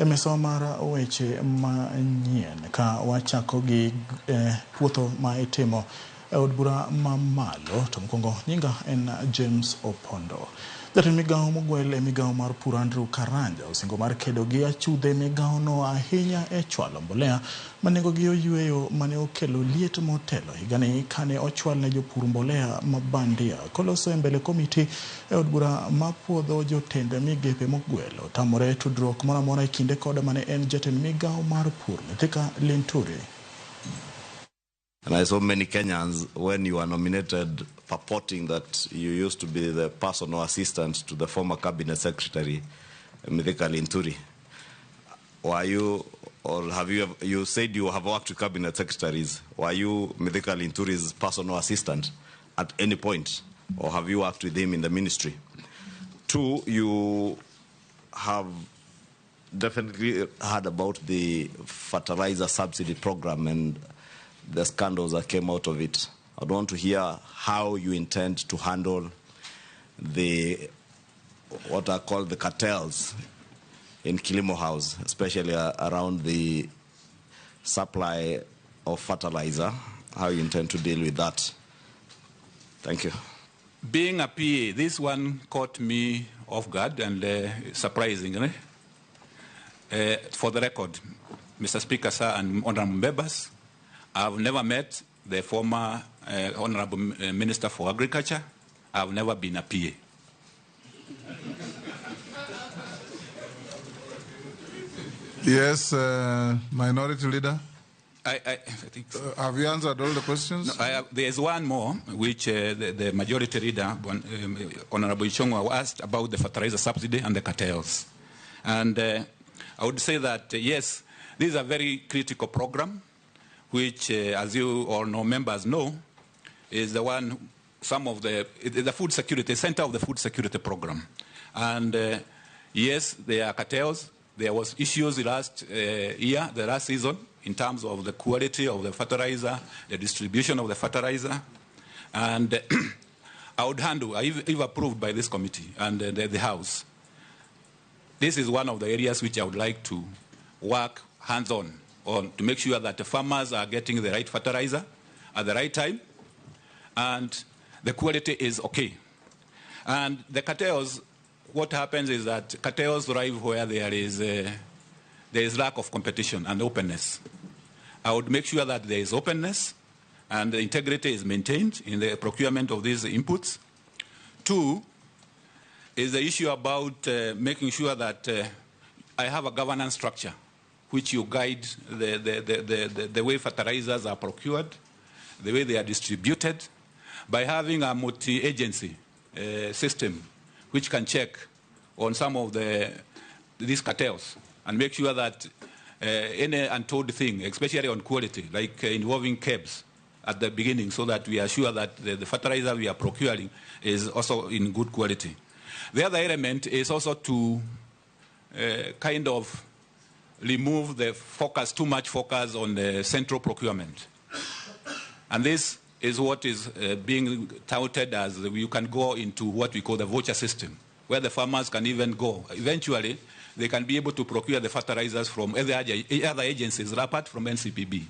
Mesa mar weche manyien ka wachako gi puotho ma itimo od bura mamalo to mokwongo nyinga en James Opondo. Jatend migao mogwel migao mar Pur Andrew Karanja osingo mar kedo gi achudhe migao no ahinya chwalo mbolea manego gi oyweyo mane okelo liet motelo higani kane ochwal ne jopur mbolea mabandia koloso mbele komiti od bura mapuodho jotend migepe mogwel otamore tudruok mora kinde koda mane en jatend migao mar pur Thika Linturi. And I saw many Kenyans, when you are nominated, purporting that you used to be the personal assistant to the former cabinet secretary, Thika Linturi. Were you, or have you said you have worked with cabinet secretaries? Were you Thika Linturi's personal assistant at any point? Or have you worked with him in the ministry? Two, you have definitely heard about the fertilizer subsidy program and the scandals that came out of it. I want to hear how you intend to handle the, what are called the cartels in Kilimo House, especially around the supply of fertilizer, how you intend to deal with that. Thank you. Being a PA, this one caught me off guard and surprising. For the record, Mr. Speaker, sir, and honorable members, I've never met the former Honorable Minister for Agriculture. I've never been a PA. Yes, Minority Leader. I think so. Have you answered all the questions? No, there's one more, which the Majority Leader, Honorable Ichongwa, asked about the fertilizer subsidy and the cartels. And I would say that, yes, this is a very critical program, which, as you all know, members know, is the one, the food security, center of the food security program. And yes, there are cartels. There was issues last year, the last season, in terms of the quality of the fertilizer, the distribution of the fertilizer. And I would handle, if approved by this committee and the House, this is one of the areas which I would like to work hands-on to make sure that the farmers are getting the right fertilizer at the right time and the quality is okay. And the cartels, what happens is that cartels thrive where there is lack of competition and openness. I would make sure that there is openness and the integrity is maintained in the procurement of these inputs. Two is the issue about making sure that I have a governance structure which you guide the way fertilizers are procured, the way they are distributed, by having a multi-agency system which can check on some of these cartels and make sure that any untold thing, especially on quality, like involving KEBs at the beginning, so that we are sure that the fertilizer we are procuring is also in good quality. The other element is also to kind of remove the focus, too much focus on the central procurement. And this is what is being touted as you can go into what we call the voucher system, where the farmers can even go. Eventually, they can be able to procure the fertilizers from other agencies apart from NCPB.